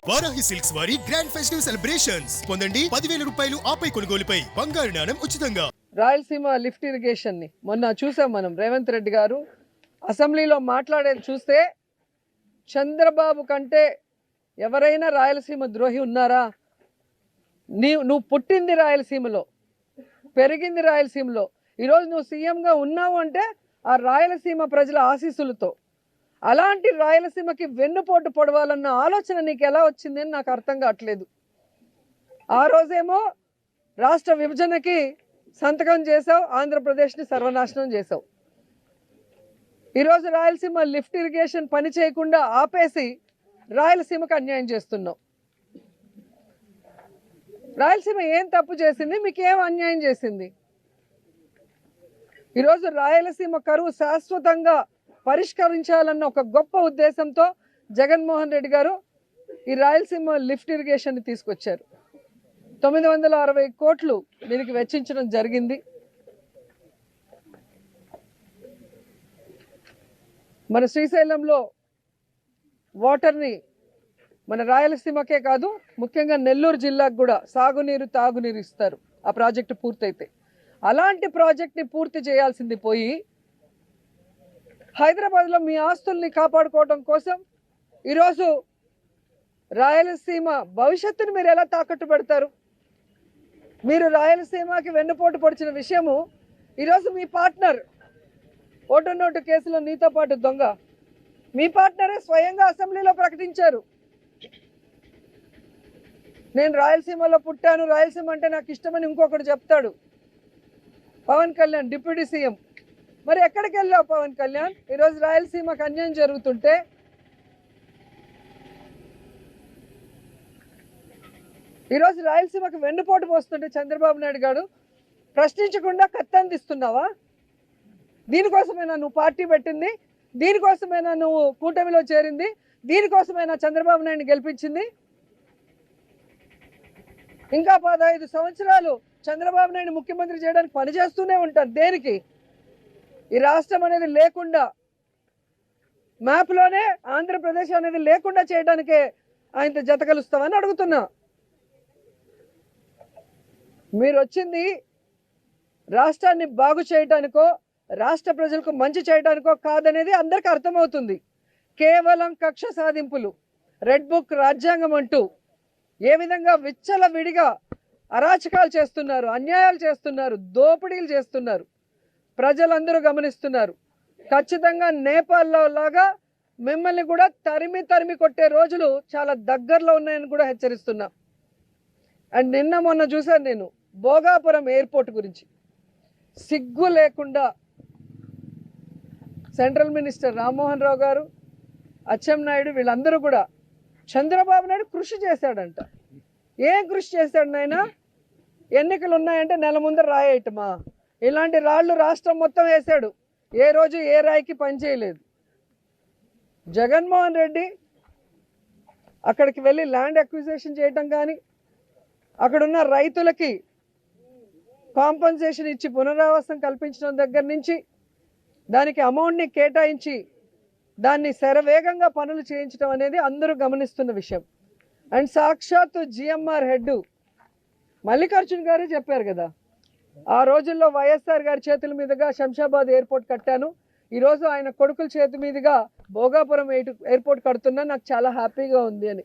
Varahi silks వారి grand festive celebrations పొందండి 10,000 రూపాయలు ఆపై కొనుగోలుపై బంగారు నాణెం ఉచితంగా. రాయలసీమ లిఫ్ట్ ఇరిగేషన్ ని మొన్న చూసాం మనం. రేవంత్ రెడ్డి గారు అసెంబ్లీలో మాట్లాడేది చూస్తే చంద్రబాబు కంటే ఎవరైనా రాయలసీమ ద్రోహి ఉన్నారా? నువ్వు పుట్టింది రాయలసీమలో, పెరిగింది రాయలసీమలో, ఈరోజు నువ్వు సీఎంగా ఉన్నావు అంటే ఆ రాయలసీమ ప్రజల ఆశీస్సులతో. అలాంటి రాయలసీమకి వెన్నుపోటు పొడవాలన్న ఆలోచన నీకు ఎలా వచ్చింది అని నాకు అర్థం కావట్లేదు. ఆ రోజేమో రాష్ట్ర విభజనకి సంతకం చేసావు, ఆంధ్రప్రదేశ్ని సర్వనాశనం చేసావు. ఈరోజు రాయలసీమ లిఫ్ట్ ఇరిగేషన్ పని చేయకుండా ఆపేసి రాయలసీమకు అన్యాయం చేస్తున్నావు. రాయలసీమ ఏం తప్పు చేసింది? మీకు ఏం అన్యాయం చేసింది? ఈరోజు రాయలసీమ కరువు శాశ్వతంగా పరిష్కరించాలన్న ఒక గొప్ప ఉద్దేశంతో జగన్మోహన్ రెడ్డి గారు ఈ రాయలసీమ లిఫ్ట్ ఇరిగేషన్ తీసుకొచ్చారు. 960 కోట్లు దీనికి వెచ్చించడం జరిగింది. మన శ్రీశైలంలో వాటర్ని మన రాయలసీమకే కాదు, ముఖ్యంగా నెల్లూరు జిల్లాకు కూడా సాగునీరు, తాగునీరు ఇస్తారు ఆ ప్రాజెక్టు పూర్తయితే. అలాంటి ప్రాజెక్ట్ని పూర్తి చేయాల్సింది పోయి హైదరాబాద్లో మీ ఆస్తుల్ని కాపాడుకోవడం కోసం ఈరోజు రాయలసీమ భవిష్యత్తుని మీరు ఎలా తాకట్టు పెడతారు? మీరు రాయలసీమకి వెన్నుపోటు పొడిచిన విషయము ఈరోజు మీ పార్ట్నర్ ఓటు నోటు కేసులో నీతో పాటు దొంగ మీ పార్ట్నరే స్వయంగా అసెంబ్లీలో ప్రకటించారు. నేను రాయలసీమలో పుట్టాను, రాయలసీమ అంటే నాకు ఇష్టమని ఇంకొకటి చెప్తాడు పవన్ కళ్యాణ్, డిప్యూటీ సీఎం. మరి ఎక్కడికి వెళ్ళావు పవన్ కళ్యాణ్? ఈరోజు రాయలసీమకు అన్యాయం జరుగుతుంటే, ఈరోజు రాయలసీమకు వెన్నుపోటు పోస్తుంటే చంద్రబాబు నాయుడు గారు ప్రశ్నించకుండా కత్తందిస్తున్నావా? దీనికోసమైనా నువ్వు పార్టీ పెట్టింది? దీనికోసమైనా నువ్వు కూటమిలో చేరింది? దీనికోసమైనా చంద్రబాబు నాయుడిని గెలిపించింది? ఇంకా 15 సంవత్సరాలు చంద్రబాబు నాయుడు ముఖ్యమంత్రి చేయడానికి పనిచేస్తూనే ఉంటారు. దేనికి? ఈ రాష్ట్రం అనేది లేకుండా, మ్యాప్లోనే ఆంధ్రప్రదేశ్ అనేది లేకుండా చేయడానికే ఆయనతో జత కలుస్తామని అడుగుతున్నా. మీరు వచ్చింది రాష్ట్రాన్ని బాగు చేయడానికో, రాష్ట్ర ప్రజలకు మంచి చేయడానికో కాదనేది అందరికీ అర్థమవుతుంది. కేవలం కక్ష సాధింపులు, రెడ్ బుక్ రాజ్యాంగం అంటూ ఏ విధంగా విచ్చలవిడిగా అరాచకాలు చేస్తున్నారు, అన్యాయాలు చేస్తున్నారు, దోపిడీలు చేస్తున్నారు ప్రజలందరూ గమనిస్తున్నారు. ఖచ్చితంగా నేపాల్లో లాగా మిమ్మల్ని కూడా తరిమి తరిమి కొట్టే రోజులు చాలా దగ్గరలో ఉన్నాయని కూడా హెచ్చరిస్తున్నా. అండ్ నిన్న మొన్న చూశాను నేను భోగాపురం ఎయిర్పోర్ట్ గురించి. సిగ్గు లేకుండా సెంట్రల్ మినిస్టర్ రామ్మోహన్ రావు గారు, అచ్చెన్నాయుడు వీళ్ళందరూ కూడా చంద్రబాబు నాయుడు కృషి చేశాడంట. ఏం కృషి చేశాడు నాయన? ఎన్నికలు ఉన్నాయంటే నెల ముందర రాయేయటమా? ఇలాంటి రాళ్ళు రాష్ట్రం మొత్తం వేశాడు. ఏ రోజు ఏ రాయికి పనిచేయలేదు. జగన్మోహన్ రెడ్డి అక్కడికి వెళ్ళి ల్యాండ్ అక్విజిషన్ చేయటం కానీ, అక్కడున్న రైతులకి కాంపన్సేషన్ ఇచ్చి పునరావాసం కల్పించడం దగ్గర నుంచి, దానికి అమౌంట్ని కేటాయించి దాన్ని శరవేగంగా పనులు చేయించడం అనేది అందరూ గమనిస్తున్న విషయం. అండ్ సాక్షాత్తు జిఎంఆర్ హెడ్ మల్లికార్జున్ గారే చెప్పారు కదా, ఆ రోజుల్లో వైఎస్ఆర్ గారి చేతుల మీదుగా శంషాబాద్ ఎయిర్పోర్ట్ కట్టాను, ఈరోజు ఆయన కొడుకుల చేతి మీదుగా భోగాపురం ఎయిర్పోర్ట్ కడుతున్నా, నాకు చాలా హ్యాపీగా ఉంది అని.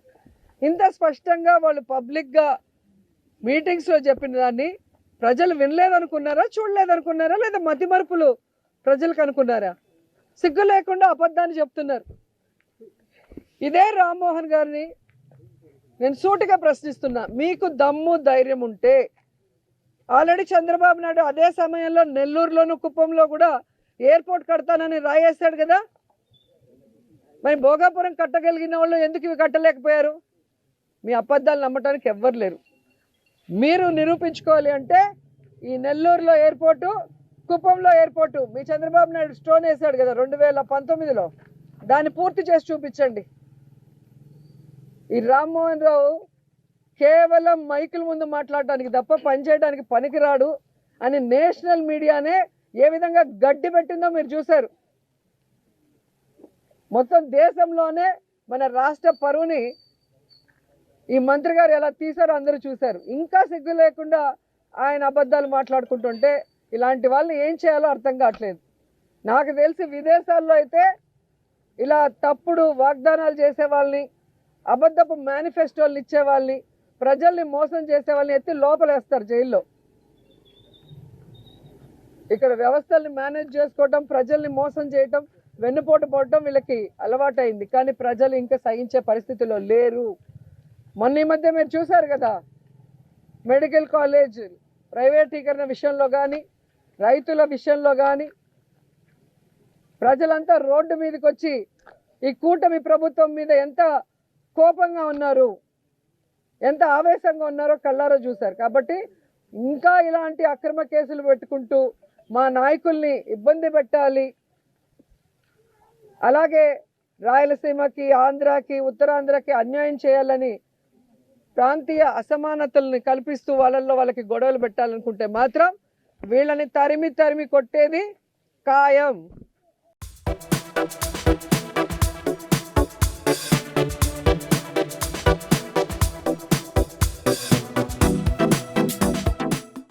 ఇంత స్పష్టంగా వాళ్ళు పబ్లిక్గా మీటింగ్స్లో చెప్పిన దాన్ని ప్రజలు వినలేదనుకున్నారా, చూడలేదనుకున్నారా, లేదా మతిమరుపులు ప్రజలకు అనుకున్నారా? సిగ్గు లేకుండా అబద్ధాన్ని చెప్తున్నారు. ఇదే రామ్మోహన్ గారిని నేను సూటిగా ప్రశ్నిస్తున్నా. మీకు దమ్ము ధైర్యం ఉంటే ఆల్రెడీ చంద్రబాబు నాయుడు అదే సమయంలో నెల్లూరులోను కుప్పంలో కూడా ఎయిర్పోర్ట్ కడతానని రాయేశాడు కదా. మరి భోగాపురం కట్టగలిగిన వాళ్ళు ఎందుకు ఇవి కట్టలేకపోయారు? మీ అబద్ధాలు నమ్మటానికి ఎవ్వరు లేరు. మీరు నిరూపించుకోవాలి అంటే ఈ నెల్లూరులో ఎయిర్పోర్టు, కుప్పంలో ఎయిర్పోర్టు మీ చంద్రబాబు నాయుడు స్టోన్ వేశాడు కదా 2019లో, దాన్ని పూర్తి చేసి చూపించండి. ఈ రామ్మోహన్ రావు కేవలం మైకుల ముందు మాట్లాడడానికి తప్ప పనిచేయడానికి పనికిరాడు అని నేషనల్ మీడియానే ఏ విధంగా గడ్డి పెట్టిందో మీరు చూశారు. మొత్తం దేశంలోనే మన రాష్ట్ర పరువుని ఈ మంత్రి గారు ఎలా తీశారో అందరూ చూశారు. ఇంకా సిగ్గు లేకుండా ఆయన అబద్ధాలు మాట్లాడుకుంటుంటే ఇలాంటి వాళ్ళని ఏం చేయాలో అర్థం కావట్లేదు. నాకు తెలిసి విదేశాల్లో అయితే ఇలా తప్పుడు వాగ్దానాలు చేసే వాళ్ళని, అబద్ధపు మేనిఫెస్టోలు ఇచ్చే వాళ్ళని, ప్రజల్ని మోసం చేసే వాళ్ళని ఎత్తి లోపలేస్తారు జైల్లో. ఇక్కడ వ్యవస్థల్ని మేనేజ్ చేసుకోవటం, ప్రజల్ని మోసం చేయటం, వెన్నుపోటు పడటం వీళ్ళకి అలవాటైంది. కానీ ప్రజలు ఇంకా సహించే పరిస్థితిలో లేరు. మొన్న ఈ మధ్య మీరు చూశారు కదా, మెడికల్ కాలేజ్ ప్రైవేటీకరణ విషయంలో కానీ, రైతుల విషయంలో కానీ ప్రజలంతా రోడ్డు మీదకి వచ్చి ఈ కూటమి ప్రభుత్వం మీద ఎంత కోపంగా ఉన్నారు, ఎంత ఆవేశంగా ఉన్నారో కళ్ళారో చూశారు. కాబట్టి ఇంకా ఇలాంటి అక్రమ కేసులు పెట్టుకుంటూ మా నాయకుల్ని ఇబ్బంది పెట్టాలి, అలాగే రాయలసీమకి, ఆంధ్రాకి, ఉత్తరాంధ్రకి అన్యాయం చేయాలని ప్రాంతీయ అసమానతల్ని కల్పిస్తూ వాళ్ళకి గొడవలు పెట్టాలనుకుంటే మాత్రం వీళ్ళని తరిమి కొట్టేది ఖాయం.